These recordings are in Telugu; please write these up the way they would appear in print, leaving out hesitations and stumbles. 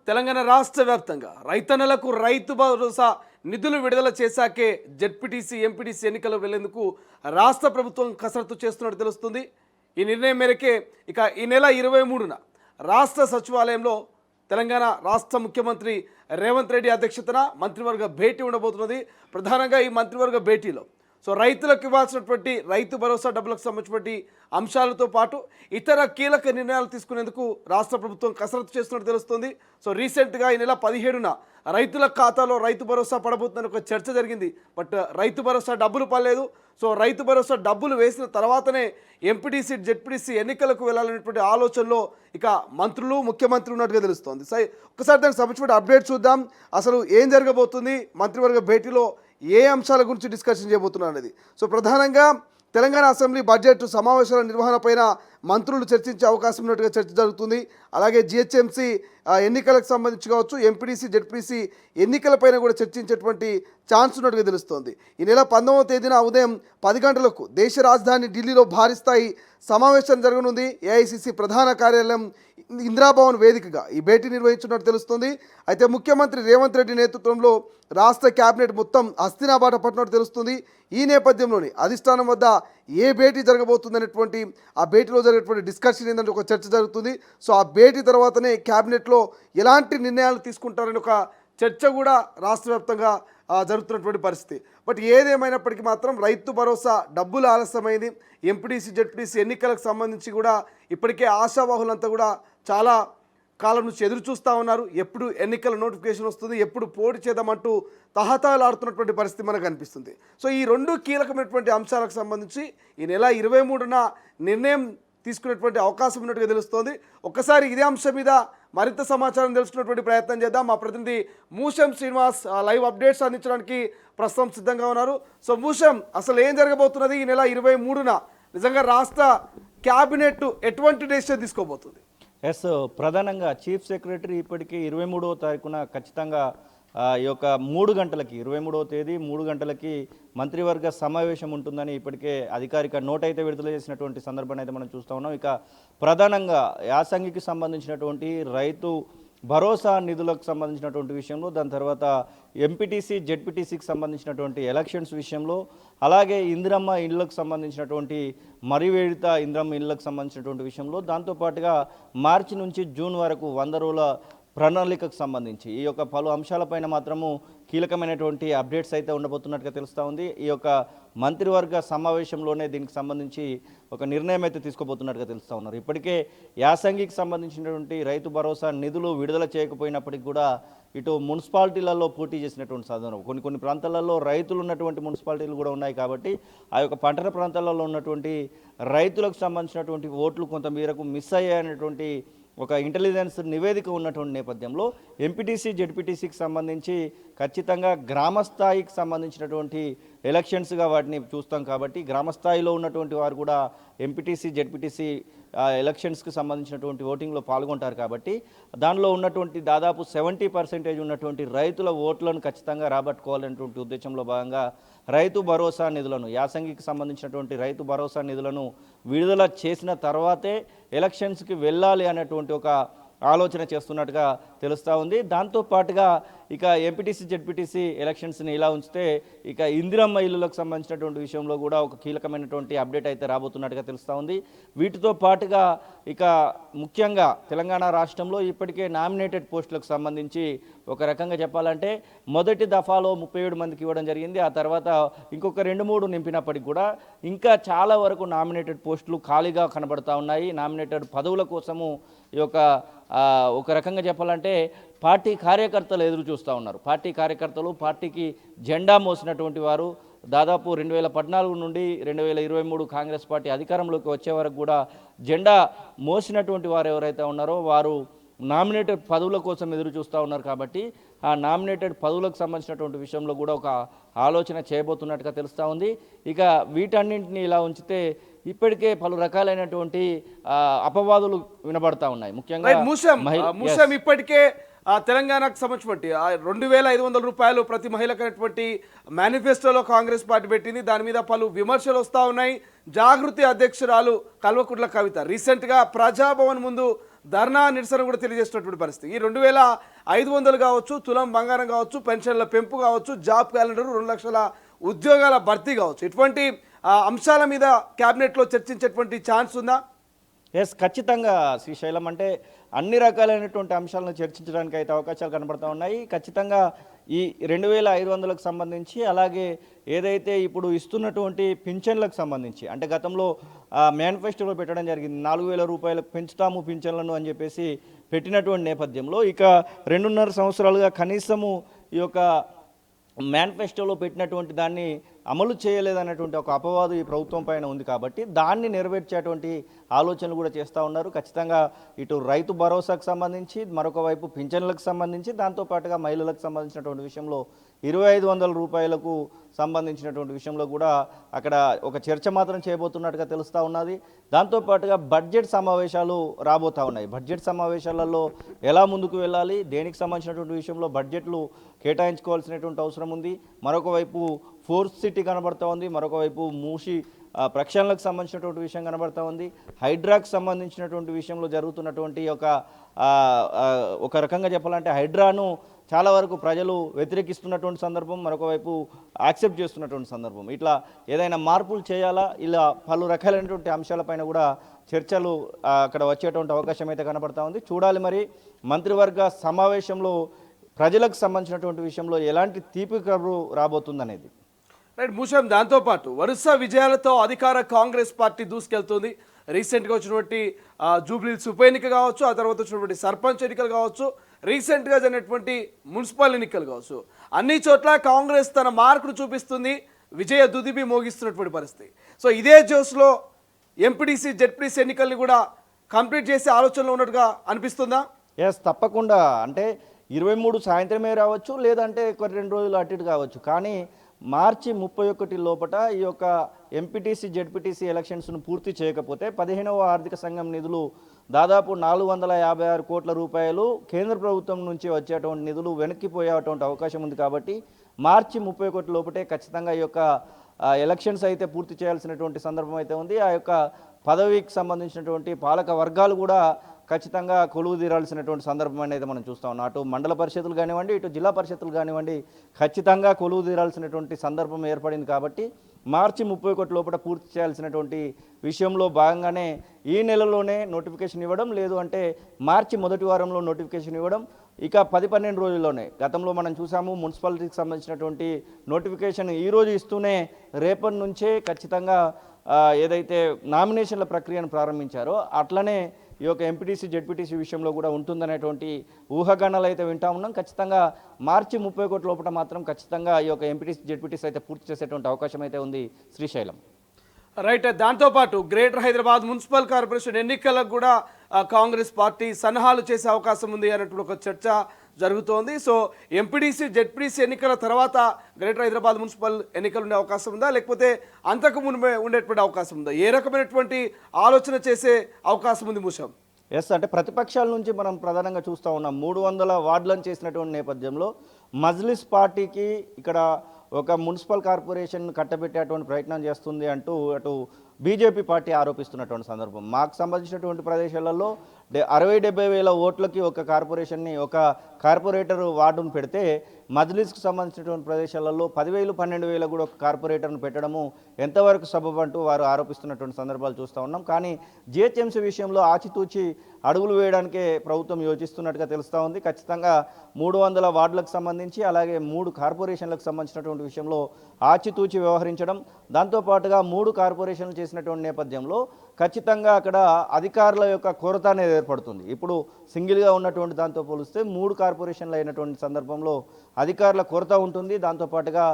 తెలంగాణ రాష్ట్ర వ్యాప్తంగా రైతన్నలకు రైతు భరోసా నిధులు విడుదల చేశాకే జెడ్పీటీసీ ఎంపీటీసీ ఎన్నికలు వెళ్లేందుకు రాష్ట్ర ప్రభుత్వం కసరత్తు చేస్తున్నట్టు తెలుస్తుంది. ఈ నిర్ణయం మేరకే ఇక ఈ నెల 23న రాష్ట్ర సచివాలయంలో తెలంగాణ రాష్ట్ర ముఖ్యమంత్రి రేవంత్ రెడ్డి అధ్యక్షతన మంత్రివర్గ భేటీ ఉండబోతున్నది. ప్రధానంగా ఈ మంత్రివర్గ భేటీలో రైతులకు ఇవ్వాల్సినటువంటి రైతు భరోసా డబ్బులకు సంబంధించినటువంటి అంశాలతో పాటు ఇతర కీలక నిర్ణయాలు తీసుకునేందుకు రాష్ట్ర ప్రభుత్వం కసరత్తు చేస్తున్నట్టు తెలుస్తుంది. రీసెంట్గా ఈ నెల 17న రైతుల ఖాతాలో రైతు భరోసా పడబోతుందని ఒక చర్చ జరిగింది. బట్ రైతు భరోసా డబ్బులు పడలేదు. రైతు భరోసా డబ్బులు వేసిన తర్వాతనే ఎంపీటీసీ జెడ్పీటీసీ ఎన్నికలకు వెళ్ళాలనేటువంటి ఆలోచనలో ఇక మంత్రులు ముఖ్యమంత్రి ఉన్నట్టుగా తెలుస్తోంది. ఒకసారి దానికి సంబంధించిన అప్డేట్ చూద్దాం. అసలు ఏం జరగబోతుంది, మంత్రివర్గ భేటీలో ఏ అంశాల గురించి డిస్కషన్ చేయబోతున్నారు అనేది. ప్రధానంగా తెలంగాణ అసెంబ్లీ బడ్జెట్ సమావేశాల నిర్వహణపైన మంత్రులు చర్చించే అవకాశం ఉన్నట్టుగా చర్చ జరుగుతుంది. అలాగే జిహెచ్ఎంసీ ఎన్నికలకు సంబంధించి కావచ్చు, ఎంపీటీసీ జెడ్పీటీసీ ఎన్నికలపైన కూడా చర్చించేటువంటి ఛాన్స్ ఉన్నట్టుగా తెలుస్తోంది. ఈ నెల 19వ తేదీన ఉదయం 10 గంటలకు దేశ రాజధాని ఢిల్లీలో భారీ స్థాయి సమావేశం జరగనుంది. ఏఐసిసి ప్రధాన కార్యాలయం ఇందిరాభవన్ వేదికగా ఈ భేటీ నిర్వహించినట్టు తెలుస్తుంది. అయితే ముఖ్యమంత్రి రేవంత్ రెడ్డి నేతృత్వంలో రాష్ట్ర కేబినెట్ మొత్తం హస్తినాబాట పట్టినట్టు తెలుస్తుంది. ఈ నేపథ్యంలోని అధిష్టానం వద్ద ఏ భేటీ జరగబోతుందనేటువంటి ఆ భేటీలో జరిగేటువంటి డిస్కషన్ ఏంటంటే ఒక చర్చ జరుగుతుంది. ఆ భేటీ తర్వాతనే కేబినెట్లో ఎలాంటి నిర్ణయాలు తీసుకుంటారని ఒక చర్చ కూడా రాష్ట్ర వ్యాప్తంగా జరుగుతున్నటువంటి పరిస్థితి. బట్ ఏదేమైనప్పటికీ మాత్రం రైతు భరోసా డబ్బులు ఆలస్యమైంది. ఎంపీటీసీ జెడ్పీటీసీ ఎన్నికలకు సంబంధించి కూడా ఇప్పటికే ఆశావాహులంతా కూడా చాలా కాలం నుంచి ఎదురు చూస్తూ ఉన్నారు. ఎప్పుడు ఎన్నికల నోటిఫికేషన్ వస్తుంది, ఎప్పుడు పోటీ చేద్దామంటూ తహతహలాడుతున్నటువంటి పరిస్థితి మనకు అనిపిస్తుంది. ఈ రెండు కీలకమైనటువంటి అంశాలకు సంబంధించి ఈ నెల 23న నిర్ణయం తీసుకునేటువంటి అవకాశం ఉన్నట్టుగా తెలుస్తోంది. ఒక్కసారి ఇదే అంశం మీద మరింత సమాచారం తెలుసుకునేటువంటి ప్రయత్నం చేద్దాం. మా ప్రతినిధి మూషం శ్రీనివాస్ లైవ్ అప్డేట్స్ అందించడానికి ప్రస్తుతం సిద్ధంగా ఉన్నారు. మూషం, అసలు ఏం జరగబోతున్నది ఈ నెల 23న? నిజంగా రాష్ట్ర క్యాబినెట్ ఎటువంటి డెసిషన్ తీసుకోబోతుంది? ప్రధానంగా చీఫ్ సెక్రటరీ ఇప్పటికీ 23వ తారీఖున ఖచ్చితంగా ఈ యొక్క 3 గంటలకి 23వ తేదీ 3 గంటలకి మంత్రివర్గ సమావేశం ఉంటుందని ఇప్పటికే అధికారిక నోట్ అయితే విడుదల చేసినటువంటి సందర్భాన్ని అయితే మనం చూస్తూ ఉన్నాం. ఇక ప్రధానంగా యాసంగికి సంబంధించినటువంటి రైతు భరోసా నిధులకు సంబంధించినటువంటి విషయంలో, దాని తర్వాత ఎంపీటీసీ జెడ్పీటీసీకి సంబంధించినటువంటి ఎలక్షన్స్ విషయంలో, అలాగే ఇందిరమ్మ ఇళ్లకు సంబంధించినటువంటి మరివేడిత ఇందిరమ్మ ఇళ్లకు సంబంధించినటువంటి విషయంలో, దాంతోపాటుగా మార్చి నుంచి జూన్ వరకు 100 రోజుల ప్రణాళికకు సంబంధించి ఈ యొక్క పలు అంశాలపైన మాత్రము కీలకమైనటువంటి అప్డేట్స్ అయితే ఉండబోతున్నట్టుగా తెలుస్తూ ఉంది. ఈ యొక్క మంత్రివర్గ సమావేశంలోనే దీనికి సంబంధించి ఒక నిర్ణయం అయితే తీసుకోబోతున్నట్టుగా తెలుస్తూ ఉన్నారు. ఇప్పటికే యాసంగికి సంబంధించినటువంటి రైతు భరోసా నిధులు విడుదల చేయకపోయినప్పటికీ కూడా ఇటు మున్సిపాలిటీలలో పోటీ చేసినటువంటి సాధనం కొన్ని ప్రాంతాలలో రైతులు ఉన్నటువంటి మున్సిపాలిటీలు కూడా ఉన్నాయి. కాబట్టి ఆ యొక్క పట్టణ ప్రాంతాలలో ఉన్నటువంటి రైతులకు సంబంధించినటువంటి ఓట్లు కొంత మేరకు మిస్ అయ్యాయనేటువంటి ఒక ఇంటెలిజెన్స్ నివేదిక ఉన్నటువంటి నేపథ్యంలో ఎంపీటీసీ జెడ్పీటీసీకి సంబంధించి ఖచ్చితంగా గ్రామస్థాయికి సంబంధించినటువంటి ఎలక్షన్స్గా వాటిని చూస్తాం. కాబట్టి గ్రామస్థాయిలో ఉన్నటువంటి వారు కూడా ఎంపీటీసీ జెడ్పీటీసీ ఎలక్షన్స్కి సంబంధించినటువంటి ఓటింగ్లో పాల్గొంటారు. కాబట్టి దానిలో ఉన్నటువంటి దాదాపు 70% ఉన్నటువంటి రైతుల ఓట్లను ఖచ్చితంగా రాబట్టుకోవాలనేటువంటి ఉద్దేశంలో భాగంగా రైతు భరోసా నిధులను, యాసంగికి సంబంధించినటువంటి రైతు భరోసా నిధులను విడుదల చేసిన తర్వాతే ఎలక్షన్స్కి వెళ్ళాలి అనేటువంటి ఒక ఆలోచన చేస్తున్నట్టుగా తెలుస్తూ ఉంది. దాంతోపాటుగా ఇక ఎంపీటీసీ జెడ్పీటీసీ ఎలక్షన్స్ని ఇలా ఉంచితే ఇక ఇందిరమ్మ ఇళ్లకు సంబంధించినటువంటి విషయంలో కూడా ఒక కీలకమైనటువంటి అప్డేట్ అయితే రాబోతున్నట్టుగా తెలుస్తూ ఉంది. వీటితో పాటుగా ఇక ముఖ్యంగా తెలంగాణ రాష్ట్రంలో ఇప్పటికే నామినేటెడ్ పోస్టులకు సంబంధించి ఒక రకంగా చెప్పాలంటే మొదటి దఫాలో 37 మందికి ఇవ్వడం జరిగింది. ఆ తర్వాత ఇంకొక 2-3 నింపినప్పటికీ కూడా ఇంకా చాలా వరకు నామినేటెడ్ పోస్టులు ఖాళీగా కనబడతా ఉన్నాయి. నామినేటెడ్ పదవుల కోసము ఈ యొక్క ఒక రకంగా చెప్పాలంటే పార్టీ కార్యకర్తలు ఎదురు చూస్తూ ఉన్నారు. పార్టీ కార్యకర్తలు, పార్టీకి జెండా మోసినటువంటి వారు దాదాపు 2014 నుండి 2023 కాంగ్రెస్ పార్టీ అధికారంలోకి వచ్చే వరకు కూడా జెండా మోసినటువంటి వారు ఎవరైతే ఉన్నారో వారు నామినేటెడ్ పదవుల కోసం ఎదురు చూస్తూ ఉన్నారు. కాబట్టి ఆ నామినేటెడ్ పదవులకు సంబంధించినటువంటి విషయంలో కూడా ఒక ఆలోచన చేయబోతున్నట్టుగా తెలుస్తూ ఉంది. ఇక వీటన్నింటినీ ఇలా ఉంచితే ఇప్పటికే పలు రకాలైనటువంటి అపవాదులు వినబడతా ఉన్నాయి. ముఖ్యంగా ఇప్పటికే తెలంగాణకు సంబంధించినటువంటి 2500 రూపాయలు ప్రతి మహిళకు అనేటువంటి మేనిఫెస్టోలో కాంగ్రెస్ పార్టీ పెట్టింది. దాని మీద పలు విమర్శలు వస్తూ ఉన్నాయి. జాగృతి అధ్యక్షురాలు కల్వకుంట్ల కవిత రీసెంట్గా ప్రజాభవన్ ముందు ధర్నా నిరసన కూడా తెలియజేస్తున్నటువంటి పరిస్థితి. ఈ 2500 కావచ్చు, తులం బంగారం కావచ్చు, పెన్షన్ల పెంపు కావచ్చు, జాబ్ క్యాలెండర్, 2 లక్షల ఉద్యోగాల భర్తీ కావచ్చు, ఇటువంటి అంశాల మీద క్యాబినెట్లో చర్చించేటువంటి ఛాన్స్ ఉందా? ఎస్, ఖచ్చితంగా శ్రీశైలం. అంటే అన్ని రకాలైనటువంటి అంశాలను చర్చించడానికి అయితే అవకాశాలు కనబడుతూ ఉన్నాయి. ఖచ్చితంగా ఈ 2500లకు సంబంధించి, అలాగే ఏదైతే ఇప్పుడు ఇస్తున్నటువంటి పింఛన్లకు సంబంధించి, అంటే గతంలో మేనిఫెస్టోలో పెట్టడం జరిగింది 4000 రూపాయలకు పెంచుతాము పింఛన్లను అని చెప్పేసి పెట్టినటువంటి నేపథ్యంలో ఇక 2.5 సంవత్సరాలుగా కనీసము ఈ యొక్క మేనిఫెస్టోలో పెట్టినటువంటి దాన్ని అమలు చేయలేదన్నటువంటి ఒక అపవాదు ఈ ప్రభుత్వం పైన ఉంది. కాబట్టి దాన్ని నెరవేర్చేటువంటి ఆలోచనలు కూడా చేస్తూ ఉన్నారు. ఖచ్చితంగా ఇటు రైతు భరోసాకు సంబంధించి, మరొక వైపు పింఛన్లకు సంబంధించి, దాంతోపాటుగా మహిళలకు సంబంధించినటువంటి విషయంలో 2500 రూపాయలకు సంబంధించినటువంటి విషయంలో కూడా అక్కడ ఒక చర్చ మాత్రం చేయబోతున్నట్టుగా తెలుస్తూ ఉన్నది. దాంతోపాటుగా బడ్జెట్ సమావేశాలు రాబోతూ ఉన్నాయి. బడ్జెట్ సమావేశాలలో ఎలా ముందుకు వెళ్ళాలి, దేనికి సంబంధించినటువంటి విషయంలో బడ్జెట్లు కేటాయించుకోవాల్సినటువంటి అవసరం ఉంది. మరొక వైపు ఫోర్త్ సిటీ కనబడుతూ ఉంది, మరొక వైపు మూసి ప్రక్షాళనకు సంబంధించినటువంటి విషయం కనబడుతూ ఉంది. హైడ్రాకు సంబంధించినటువంటి విషయంలో జరుగుతున్నటువంటి ఒక రకంగా చెప్పాలంటే హైడ్రాను చాలా వరకు ప్రజలు వ్యతిరేకిస్తున్నటువంటి సందర్భం, మరొక వైపు యాక్సెప్ట్ చేస్తున్నటువంటి సందర్భం. ఇట్లా ఏదైనా మార్పులు చేయాలా, ఇలా పలు రకాలైనటువంటి అంశాలపైన కూడా చర్చలు అక్కడ వచ్చేటువంటి అవకాశం అయితే కనబడుతూ ఉంది. చూడాలి మరి మంత్రివర్గ సమావేశంలో ప్రజలకు సంబంధించినటువంటి విషయంలో ఎలాంటి తీపి కబురు రాబోతుందనేది. రైట్ భూషణ్, దాంతోపాటు వరుస విజయాలతో అధికార కాంగ్రెస్ పార్టీ దూసుకెళ్తుంది. రీసెంట్గా వచ్చినటువంటి జూబ్లీహిల్స్ ఉప ఎన్నిక కావచ్చు, ఆ తర్వాత వచ్చినటువంటి సర్పంచ్ ఎన్నికలు కావచ్చు, రీసెంట్గా జరిగినటువంటి మున్సిపల్ ఎన్నికలు కావచ్చు, అన్ని చోట్ల కాంగ్రెస్ తన మార్కును చూపిస్తుంది, విజయ దుదిబి మోగిస్తున్నటువంటి పరిస్థితి. సో ఇదే జోస్లో ఎంపీటీసీ జెడ్పీటీసీ ఎన్నికల్ని కూడా కంప్లీట్ చేసే ఆలోచనలో ఉన్నట్టుగా అనిపిస్తుందా? ఎస్, తప్పకుండా. అంటే 23 సాయంత్రమే రావచ్చు, లేదంటే 2 రోజులు అటు ఇటు కావచ్చు. కానీ మార్చి 31 లోపల ఈ యొక్క ఎంపీటీసీ జెడ్పీటీసీ ఎలక్షన్స్ను పూర్తి చేయకపోతే 15వ ఆర్థిక సంఘం నిధులు దాదాపు 456 కోట్ల రూపాయలు కేంద్ర ప్రభుత్వం నుంచి వచ్చేటువంటి నిధులు వెనక్కిపోయేటువంటి అవకాశం ఉంది. కాబట్టి మార్చి 31 లోపటే ఖచ్చితంగా ఈ యొక్క ఎలక్షన్స్ అయితే పూర్తి చేయాల్సినటువంటి సందర్భం అయితే ఉంది. ఆ యొక్క పదవికి సంబంధించినటువంటి పాలక వర్గాలు కూడా ఖచ్చితంగా కొలువు తీరాల్సినటువంటి సందర్భం అనేది మనం చూస్తూ ఉన్నాం. అటు మండల పరిషత్తులు కానివ్వండి, ఇటు జిల్లా పరిషత్తులు కానివ్వండి, ఖచ్చితంగా కొలువు తీరాల్సినటువంటి సందర్భం ఏర్పడింది. కాబట్టి మార్చి 31 లోపల పూర్తి చేయాల్సినటువంటి విషయంలో భాగంగానే ఈ నెలలోనే నోటిఫికేషన్ ఇవ్వడం, లేదు అంటే మార్చి మొదటి వారంలో నోటిఫికేషన్ ఇవ్వడం, ఇక 10-12 రోజుల్లోనే గతంలో మనం చూసాము మున్సిపాలిటీకి సంబంధించినటువంటి నోటిఫికేషన్ ఈరోజు ఇస్తూనే రేపటి నుంచే ఖచ్చితంగా ఏదైతే నామినేషన్ల ప్రక్రియను ప్రారంభించారో అట్లనే ఈ యొక్క ఎంపీటీసీ జెడ్పీటీసీ విషయంలో కూడా ఉంటుందనేటువంటి ఊహాగానాలు అయితే వింటా ఉన్నాం. ఖచ్చితంగా మార్చి 31 లోపల మాత్రం ఖచ్చితంగా ఈ యొక్క ఎంపీటీసీ జెడ్పీటీసీ అయితే పూర్తి చేసేటువంటి అవకాశం అయితే ఉంది శ్రీశైలం. రైట్, దాంతోపాటు గ్రేటర్ హైదరాబాద్ మున్సిపల్ కార్పొరేషన్ ఎన్నికలకు కూడా కాంగ్రెస్ పార్టీ సన్నాహాలు చేసే అవకాశం ఉంది అన్నటువంటి ఒక చర్చ జరుగుతోంది. సో ఎంపీటీసీ జెడ్పీటీసీ ఎన్నికల తర్వాత గ్రేటర్ హైదరాబాద్ మున్సిపల్ ఎన్నికలు ఉండే అవకాశం ఉందా, లేకపోతే అంతకు ముందే ఉండేటువంటి అవకాశం ఉందా? ఏ రకమైనటువంటి ఆలోచన చేసే అవకాశం ఉంది భూషణ్? ఎస్, అంటే ప్రతిపక్షాల నుంచి మనం ప్రధానంగా చూస్తూ ఉన్నాం. 300 వార్డులను చేసినటువంటి నేపథ్యంలో మజ్లిస్ పార్టీకి ఇక్కడ ఒక మున్సిపల్ కార్పొరేషన్ కట్టబెట్టేటువంటి ప్రయత్నం చేస్తుంది అంటూ అటు బీజేపీ పార్టీ ఆరోపిస్తున్నటువంటి సందర్భం. మాకు సంబంధించినటువంటి ప్రదేశాలలో 60-70 వేల ఓట్లకి ఒక కార్పొరేషన్ని, ఒక కార్పొరేటర్ వార్డును పెడితే మజ్లిస్కి సంబంధించినటువంటి ప్రదేశాలలో 10,000-12,000 కూడా ఒక కార్పొరేటర్ను పెట్టడము ఎంతవరకు సబబు అంటూ వారు ఆరోపిస్తున్నటువంటి సందర్భాలు చూస్తూ ఉన్నాం. కానీ జిహెచ్ఎంసీ విషయంలో ఆచితూచి అడుగులు వేయడానికే ప్రభుత్వం యోచిస్తున్నట్టుగా తెలుస్తూ ఉంది. ఖచ్చితంగా 300 వార్డులకు సంబంధించి, అలాగే 3 కార్పొరేషన్లకు సంబంధించినటువంటి విషయంలో ఆచితూచి వ్యవహరించడం, దాంతోపాటుగా 3 కార్పొరేషన్లు చేసినటువంటి నేపథ్యంలో ఖచ్చితంగా అక్కడ అధికారుల యొక్క కొరత అనేది ఏర్పడుతుంది. ఇప్పుడు సింగిల్గా ఉన్నటువంటి దాంతో పోలిస్తే 3 కార్పొరేషన్లు అయినటువంటి సందర్భంలో అధికారుల కొరత ఉంటుంది. దాంతోపాటుగా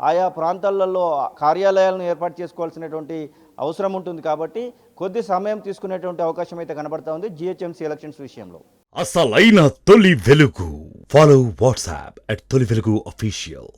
ఆయా ప్రాంతాలలో కార్యాలయాలను ఏర్పాటు చేసుకోవాల్సినటువంటి అవసరం ఉంటుంది. కాబట్టి కొద్ది సమయం తీసుకునేటువంటి అవకాశం అయితే కనబడతా ఉంది జిహెచ్ఎంసీ ఎలక్షన్స్ విషయంలో. అసలైన తొలి వెలుగు. ఫాలో వాట్సాప్ @తొలి వెలుగు అఫీషియల్.